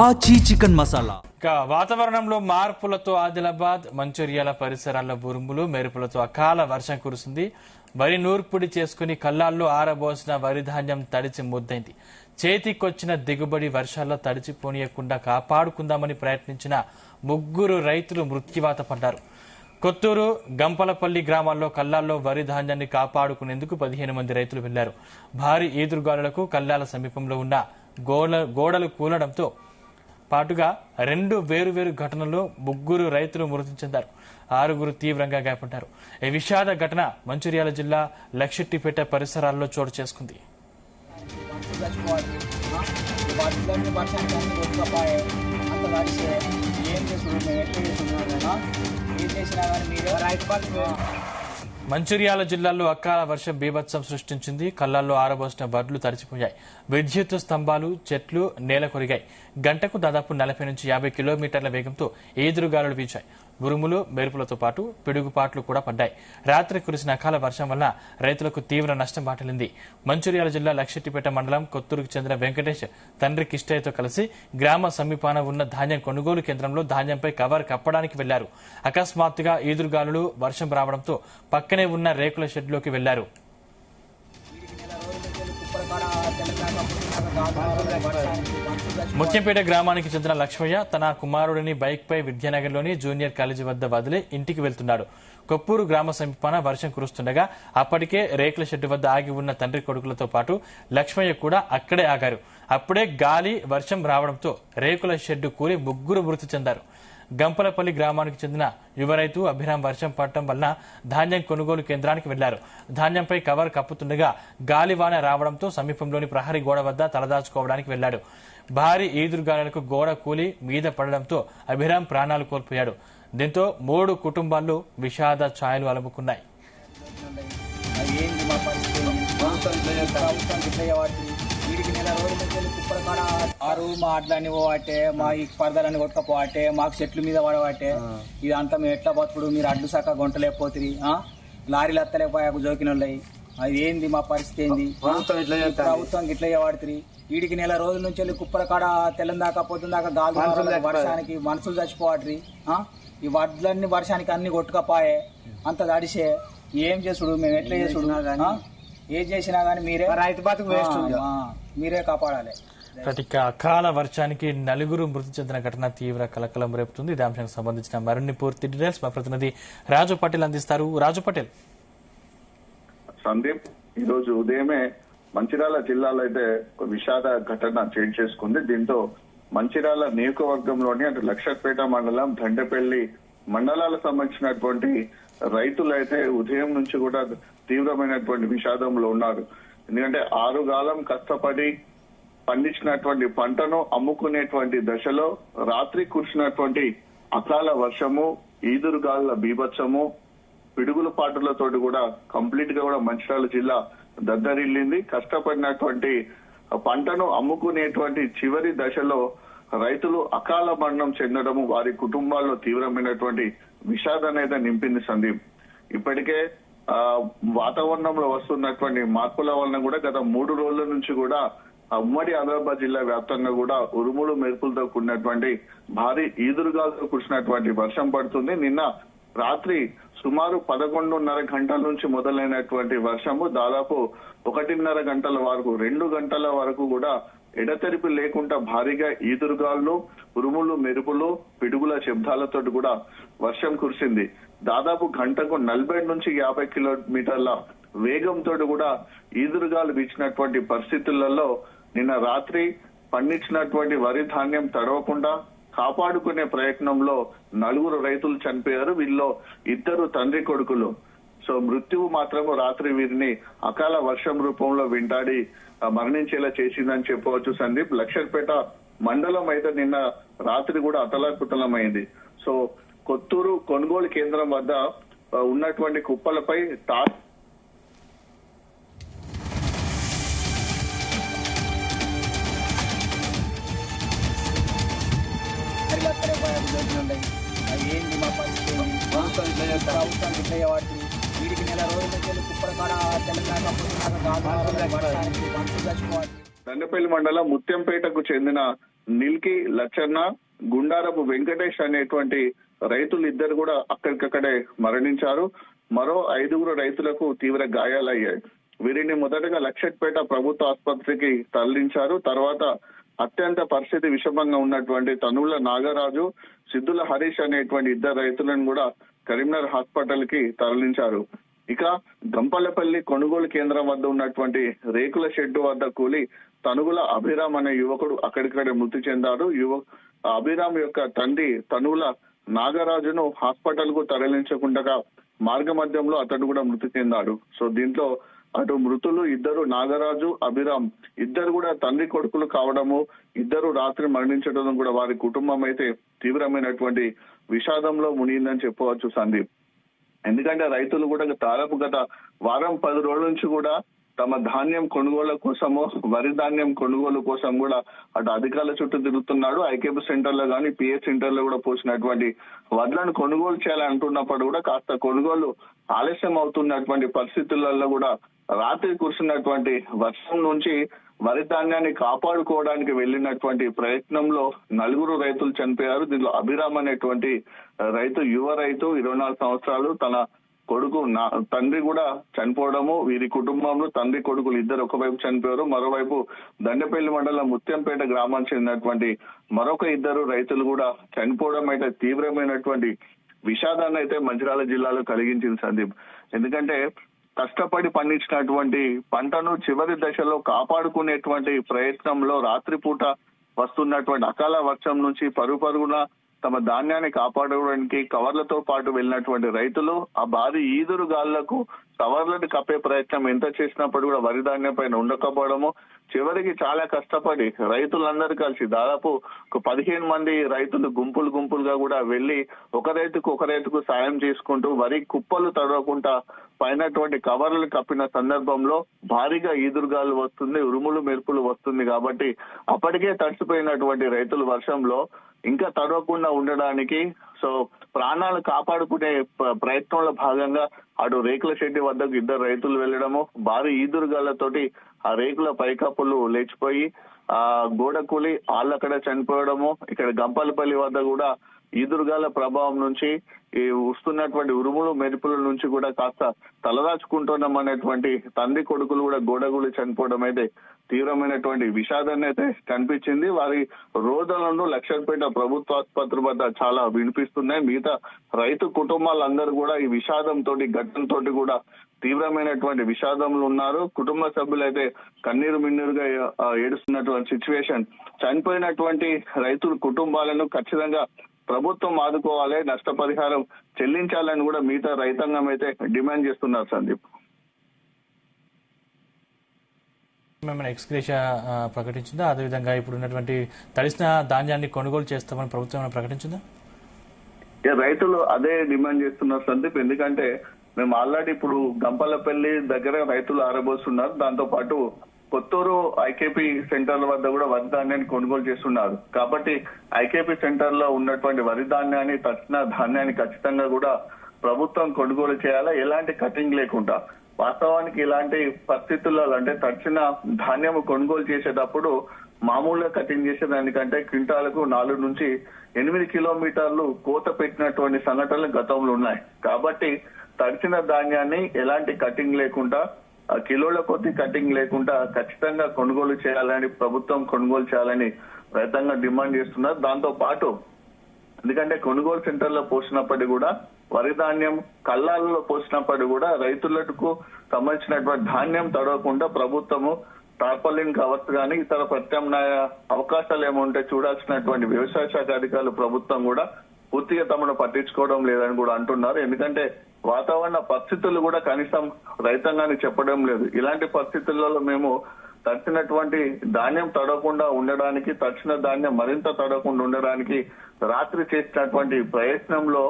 ఆచి చికెన్ మసాలా. వాతావరణంలో మార్పులతో ఆదిలాబాద్ మంచిర్యాల పరిసరాల్లో ఉరుములు మెరుపులతో అకాల వర్షం కురుస్తుంది. వరి నూర్పుడి చేసుకుని కళ్ళాల్లో ఆరబోసిన వరి ధాన్యం తడిచి ముద్దైంది. చేతికొచ్చిన దిగుబడి వర్షాల్లో తడిచిపోనీయకుండా కాపాడుకుందామని ప్రయత్నించిన 3 రైతులు మృత్యువాత పడ్డారు. కొత్తూరు గంపలపల్లి గ్రామాల్లో కల్లాల్లో వరి ధాన్యాన్ని కాపాడుకునేందుకు 15 మంది రైతులు వెళ్లారు. భారీ ఈదురుగాలులకు కల్లాల సమీపంలో ఉన్న గోడలు కూలడంతో పాటుగా 2 వేరువేరు ఘటనల్లో 3 రైతులు మృతి చెందారు. 6 తీవ్రంగా గాయపడ్డారు. ఈ విషాద ఘటన మంచిర్యాల జిల్లా లక్షెట్టిపేట పరిసరాల్లో చోటు చేసుకుంది. మంచిర్యాల జిల్లాలో అకాల వర్షం బీభత్సం సృష్టించింది. కళ్ళాల్లో ఆరబోసిన వడ్లు తడిచిపోయాయి. విద్యుత్ స్తంభాలు, చెట్లు నేల కొరిగాయి. గంటకు దాదాపు 40 నుంచి 50 కిలోమీటర్ల వేగంతో ఈదురుగాలులు వీచాయి. ఉరుములు మెరుపులతో పాటు పిడుగుపాట్లు కూడా పడ్డాయి. రాత్రి కురిసిన అకాల వర్షం వల్ల రైతులకు తీవ్ర నష్టం వాటిల్లింది. మంచిర్యాల జిల్లా లక్షెట్టిపేట మండలం కొత్తూరుకు చెందిన వెంకటేష్ తండ్రి కిష్టయ్యతో కలిసి గ్రామ సమీపాన ఉన్న ధాన్యం కొనుగోలు కేంద్రంలో ధాన్యంపై కవర్ కప్పడానికి వెళ్లారు. అకస్మాత్తుగా ఈదురుగాలులు వర్షం రావడంతో పక్కనే ఉన్న రేకుల షెడ్లోకి వెళ్లారు. ముత్యంపేట గ్రామానికి చెందిన లక్ష్మయ్య తన కుమారుడిని బైక్ పై విద్యానగర్లోని జూనియర్ కాలేజీ వద్ద వదిలి ఇంటికి వెళ్తున్నాడు. కొప్పూరు గ్రామ సమీపాన వర్షం కురుస్తుండగా అప్పటికే రేకుల షెడ్డు వద్ద ఆగి ఉన్న తండ్రి కొడుకులతో పాటు లక్ష్మయ్య కూడా అక్కడే ఆగారు. అప్పుడే గాలి వర్షం రావడంతో రేకుల షెడ్డు కూలి 3 మృతి చెందారు. గంపలపల్లి గ్రామానికి చెందిన యువ రైతు అభిరామ్ వర్షం పడటం వలన ధాన్యం కొనుగోలు కేంద్రానికి వెళ్లారు. ధాన్యంపై కవర్ కప్పుతుండగా గాలివాన రావడంతో సమీపంలోని ప్రహరీ గోడ వద్ద తలదాచుకోవడానికి వెళ్లాడు. భారీ ఈదురుగాలులకు గోడ కూలి మీద పడడంతో అభిరామ్ ప్రాణాలు కోల్పోయాడు. దీంతో 3 కుటుంబాల్లో విషాద ఛాయలు అలుముకున్నాయి. వీడికి నెల రోజుల నుంచి కుప్పల కాడ ఆరు మా అడ్లన్నీ పోవాటే, మా ఈ పరదలన్నీ కొట్టుకపోవాటే, మాకు చెట్ల మీద పడవాటే, ఇదంతా మేము ఎట్లా బతుకుడు, మీరు అడ్డు సక్క గుంటలేకపోతుంది, లారీలు అత్తలేకపోయాకు జోకినోళ్ళయి, అది ఏంది మా పరిస్థితి ఏంది, ప్రభుత్వం ఇట్లా వాడుతుంది. వీడికి నెల రోజుల నుంచి కుప్పల కాడ తెల్లం దాకా పొద్దున్న దాకా గాలి వర్షానికి మనుషులు చచ్చిపోవాట్రి, ఈ వడ్లన్నీ వర్షానికి అన్ని కొట్టుకపోయే, అంత తడిసే ఏం చేసుడు, మేము ఎట్లా చేసుడు, ఏం చేసినా గానీ మీరే రైతు బతుకు వేస్ట్, మీరే కాపాడాలి. అకాల వర్షానికి 4 మృతి చెందిన ఘటన తీవ్ర కలకలం రేపుతుంది. ఇదే అంశానికి సంబంధించిన మరిన్ని పూర్తి డీటెయిల్స్ మా ప్రతినిధి రాజు పటేల్ అందిస్తారు. రాజు పటేల్. సందీప్, ఈ రోజు ఉదయమే మంచిర్యాల జిల్లాలో అయితే ఒక విషాద ఘటన చోటు చేసుకుంది. దీంతో మంచిర్యాల నియోజకవర్గంలోని అంటే లక్షపేట మండలం, దండపల్లి మండలాలకు సంబంధించినటువంటి రైతులు అయితే ఉదయం నుంచి కూడా తీవ్రమైనటువంటి విషాదంలో ఉన్నారు. ఎందుకంటే 6 కాలం కష్టపడి పండించినటువంటి పంటను అమ్ముకునేటువంటి దశలో రాత్రి కురిసినటువంటి అకాల వర్షము, ఈదురుగాలుల బీభత్సము, పిడుగుల పాటులతో కూడా కంప్లీట్ గా కూడా మంచిర్యాల జిల్లా దద్దరిల్లింది. కష్టపడినటువంటి పంటను అమ్ముకునేటువంటి చివరి దశలో రైతులు అకాల మరణం చెందడము వారి కుటుంబాల్లో తీవ్రమైనటువంటి విషాదాన్ని అయితే నింపింది. సందీప్, ఇప్పటికే వాతావరణంలో వస్తున్నటువంటి మార్పుల వలన కూడా గత 3 రోజుల నుంచి కూడా ఉమ్మడి ఆదిలాబాద్ జిల్లా వ్యాప్తంగా కూడా ఉరుములు మెరుపులతో కూడినటువంటి భారీ ఈదురుగాలతో కురిసినటువంటి వర్షం పడుతుంది. నిన్న రాత్రి సుమారు 11:30 గంటల నుంచి మొదలైనటువంటి వర్షము దాదాపు 1:30 గంటల వరకు, 2 గంటల వరకు కూడా ఎడతెరిపి లేకుండా భారీగా ఈదురుగాలు, ఉరుములు మెరుపులు, పిడుగుల శబ్దాలతో కూడా వర్షం కురిసింది. దాదాపు గంటకు 40 నుంచి 50 కిలోమీటర్ల వేగంతో కూడా ఈదురుగాలు వీచినటువంటి పరిస్థితులలో నిన్న రాత్రి పండించినటువంటి వరి ధాన్యం తడవకుండా కాపాడుకునే ప్రయత్నంలో 4 రైతులు చనిపోయారు. వీళ్ళలో 2 తండ్రి కొడుకులు. సో మృత్యువు మాత్రము రాత్రి వీరిని అకాల వర్షం రూపంలో వెంటాడి మరణించేలా చేసిందని చెప్పవచ్చు. సందీప్, లక్షపేట మండలం అయితే నిన్న రాత్రి కూడా అతలాకుతలమైంది. సో కొత్తూరు కొనుగోలు కేంద్రం వద్ద ఉన్నటువంటి కుప్పలపై ఏంది మా పరిస్థితి, ప్రభుత్వం ఇట్లా వాడుతుంది, వీడికి నెల రోజుల నుంచి కుప్పల కాడ తెలంగాణ వర్షానికి మనుషులు చచ్చిపోవాలి. దండపల్లి మండలం ముత్యంపేటకు చెందిన నిల్కి లచ్చన్న, గుండారపు వెంకటేష్ అనేటువంటి రైతులు ఇద్దరు కూడా అక్కడికక్కడే మరణించారు. మరో 5 రైతులకు తీవ్ర గాయాలయ్యాయి. వీరిని మొదటగా లక్షట్పేట ప్రభుత్వ ఆసుపత్రికి తరలించారు. తర్వాత అత్యంత పరిస్థితి విషమంగా ఉన్నటువంటి తనువుల నాగరాజు, సిద్ధుల హరీష్ అనేటువంటి 2 రైతులను కూడా కరీంనగర్ హాస్పిటల్ కి తరలించారు. ఇక గంపలపల్లి కొనుగోలు కేంద్రం వద్ద ఉన్నటువంటి రేకుల షెడ్డు వద్ద కూలి తనుగుల అభిరామ్ అనే యువకుడు అక్కడిక్కడే మృతి చెందాడు. అభిరామ్ యొక్క తండ్రి తనువుల నాగరాజును హాస్పిటల్ కు తరలించకుండా మార్గ మధ్యంలో అతడు కూడా మృతి చెందాడు. సో దీంట్లో అటు మృతులు 2 నాగరాజు, అభిరామ్ ఇద్దరు కూడా తండ్రి కొడుకులు కావడము, ఇద్దరు రాత్రి మరణించడం కూడా వారి కుటుంబం అయితే తీవ్రమైనటువంటి విషాదంలో మునిగిందని చెప్పవచ్చు సందీప్. ఎందుకంటే రైతులు కూడా దాదాపు గత వారం 10 రోజుల నుంచి కూడా తమ ధాన్యం కొనుగోలు కోసము, వరి ధాన్యం కొనుగోలు కోసం కూడా అటు అధికారుల చుట్టూ తిరుగుతున్నాడు. ఐకేపీ సెంటర్ లో కానీ పిఎస్ సెంటర్ లో కూడా పోసినటువంటి వడ్లను కొనుగోలు చేయాలంటున్నప్పుడు కూడా కాస్త కొనుగోలు ఆలస్యం అవుతున్నటువంటి పరిస్థితులలో కూడా రాత్రి కురిసినటువంటి వర్షం నుంచి వరి ధాన్యాన్ని కాపాడుకోవడానికి వెళ్ళినటువంటి ప్రయత్నంలో 4 రైతులు చనిపోయారు. దీనిలో అభిరామ్ అనేటువంటి రైతు, యువ రైతు, 24 సంవత్సరాలు, తన కొడుకు తండ్రి కూడా చనిపోవడము, వీరి కుటుంబంలో తండ్రి కొడుకులు ఇద్దరు ఒకవైపు చనిపోయారు. మరోవైపు దండపల్లి మండలం ముత్యంపేట గ్రామానికి చెందినటువంటి మరొక 2 రైతులు కూడా చనిపోవడం అయితే తీవ్రమైనటువంటి విషాదాన్ని అయితే మంచిర్యాల జిల్లాలో కలిగించింది సందీప్. ఎందుకంటే కష్టపడి పండించినటువంటి పంటను చివరి దశలో కాపాడుకునేటువంటి ప్రయత్నంలో రాత్రిపూట వస్తున్నటువంటి అకాల వర్షం నుంచి పరుగున తమ ధాన్యాన్ని కాపాడడానికి కవర్లతో పాటు వెళ్ళినటువంటి రైతులు ఆ భారీ ఈదురు గాళ్లకు కవర్లను కప్పే ప్రయత్నం ఎంత చేసినప్పుడు కూడా వరి ధాన్యం పైన ఉండకపోవడము, చివరికి చాలా కష్టపడి రైతులందరూ కలిసి దాదాపు ఒక 15 మంది రైతులు గుంపులుగా కూడా వెళ్లి ఒక రైతుకు సాయం చేసుకుంటూ వరి కుప్పలు తడవకుండా పైనటువంటి కవర్లు కప్పిన సందర్భంలో భారీగా ఈదురుగాలు వస్తుంది, ఉరుములు మెరుపులు వస్తుంది. కాబట్టి అప్పటికే తడిసిపోయినటువంటి రైతులు వర్షంలో ఇంకా తడవకుండా ఉండడానికి సో ప్రాణాలు కాపాడుకునే ప్రయత్నంలో భాగంగా అటు రేకుల షెడ్డి వద్దకు 2 రైతులు వెళ్లడము, భారీ ఈదురుగాలతోటి ఆ రేకుల పైకప్పులు లేచిపోయి ఆ గోడ కూలి వాళ్ళక్కడ చనిపోవడము. ఇక్కడ గంపలపల్లి వద్ద కూడా ఈదురుగాల ప్రభావం నుంచి ఈ వస్తున్నటువంటి ఉరుములు మెరుపుల నుంచి కూడా కాస్త తలదాచుకుంటున్నాం అనేటువంటి తండ్రి కొడుకులు కూడా గోడగులు చనిపోవడం అయితే తీవ్రమైనటువంటి విషాదాన్ని అయితే కనిపించింది. వారి రోదనలను లక్షట్పేట ప్రభుత్వ ఆసుపత్రి వద్ద చాలా వినిపిస్తున్నాయి. మిగతా రైతు కుటుంబాలందరూ కూడా ఈ విషాదంతో ఘటనతో కూడా తీవ్రమైనటువంటి విషాదంలో ఉన్నారు. కుటుంబ సభ్యులు అయితే కన్నీరు మిన్నీరుగా ఏడుస్తున్నటువంటి సిచ్యువేషన్. చనిపోయినటువంటి రైతుల కుటుంబాలను ఖచ్చితంగా ప్రభుత్వం ఆదుకోవాలి, నష్టపరిహారం చెల్లించాలని కూడా మిగతా రైతాంగం అయితే డిమాండ్ చేస్తున్నారు సందీప్. మేము ఎక్స్గ్రేషియా ప్రకటించిందా? అదేవిధంగా ఇప్పుడు ఉన్నటువంటి తడిసిన ధాన్యాన్ని కొనుగోలు చేస్తామని ప్రభుత్వం ప్రకటించిందా? రైతులు అదే డిమాండ్ చేస్తున్నారు సందీప్. ఎందుకంటే మేము ఆల్రెడీ ఇప్పుడు గంపలపల్లి దగ్గర రైతులు ఆరబోస్తున్నారు. దాంతో పాటు కొత్తూరు ఐకేపీ సెంటర్ల వద్ద కూడా వరి ధాన్యాన్ని కొనుగోలు చేస్తున్నారు. కాబట్టి ఐకేపీ సెంటర్ లో ఉన్నటువంటి వరి ధాన్యాన్ని, తడిసిన ధాన్యాన్ని ఖచ్చితంగా కూడా ప్రభుత్వం కొనుగోలు చేయాలా, ఎలాంటి కటింగ్ లేకుండా. వాస్తవానికి ఇలాంటి పరిస్థితుల్లో అంటే తడిచిన ధాన్యం కొనుగోలు చేసేటప్పుడు మామూలుగా కటింగ్ చేసేదానికంటే క్వింటాలకు 4 నుంచి 8 కిలోమీటర్లు కోత పెట్టినటువంటి సంఘటనలు గతంలో ఉన్నాయి. కాబట్టి తడిచిన ధాన్యాన్ని ఎలాంటి కటింగ్ లేకుండా, కిలోల కొద్ది కటింగ్ లేకుండా ఖచ్చితంగా కొనుగోలు చేయాలని, ప్రభుత్వం కొనుగోలు చేయాలని రైతాంగం డిమాండ్ చేస్తున్నారు. దాంతో పాటు ఎందుకంటే కొనుగోలు సెంటర్ లో పోసినప్పటికీ కూడా వరి ధాన్యం కల్లాలలో పోసినప్పటికీ కూడా రైతులకు సంబంధించినటువంటి ధాన్యం తడవకుండా ప్రభుత్వము టార్పాలిన్ కవర్స్ కానీ ఇతర ప్రత్యామ్నాయ అవకాశాలు ఏముంటే చూడాల్సినటువంటి వ్యవసాయ శాఖ అధికారులు ప్రభుత్వం కూడా పూర్తిగా తమను పట్టించుకోవడం లేదని కూడా అంటున్నారు. ఎందుకంటే వాతావరణ పరిస్థితులు కూడా కనీసం రైతాంగాన్ని చెప్పడం లేదు. ఇలాంటి పరిస్థితులలో మేము తడిచినటువంటి ధాన్యం తడవకుండా ఉండడానికి, తడిచిన ధాన్యం మరింత తడవకుండా ఉండడానికి రాత్రి చేసినటువంటి ప్రయత్నంలో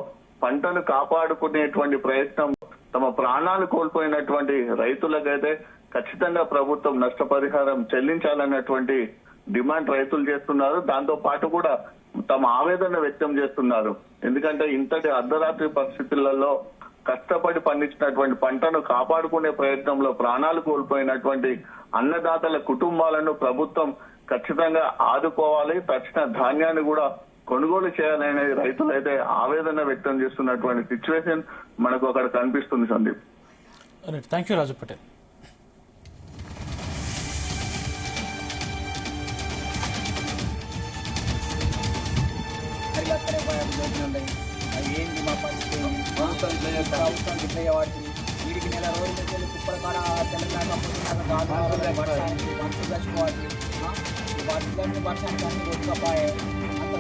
పంటను కాపాడుకునేటువంటి ప్రయత్నం తమ ప్రాణాలు కోల్పోయినటువంటి రైతులకైతే ఖచ్చితంగా ప్రభుత్వం నష్టపరిహారం చెల్లించాలన్నటువంటి డిమాండ్ రైతులు చేస్తున్నారు. దాంతో పాటు కూడా తమ ఆవేదన వ్యక్తం చేస్తున్నారు. ఎందుకంటే ఇంతటి అర్ధరాత్రి పరిస్థితులలో కష్టపడి పండించినటువంటి పంటను కాపాడుకునే ప్రయత్నంలో ప్రాణాలు కోల్పోయినటువంటి అన్నదాతల కుటుంబాలను ప్రభుత్వం ఖచ్చితంగా ఆదుకోవాలి. తక్షణ ధాన్యాన్ని కూడా కొనుగోలు చేయాలనే రైతులు అయితే ఆవేదన వ్యక్తం చేస్తున్నటువంటి సిచ్యువేషన్ మనకు అక్కడ కనిపిస్తుంది సందీప్. థ్యాంక్ యూ రాజు పటేల్. అది ఏంటి మా పరిస్థితి, ప్రభుత్వం ఇట్లా వాడుతుంది. వీడికి నెల రోజుల నుంచి కుప్పల కాడ తెలంగాణ వర్షానికి మంచి చచ్చిపోవాలి. ఈ వర్షానికి అన్ని కొట్టుకపోయాయి అంత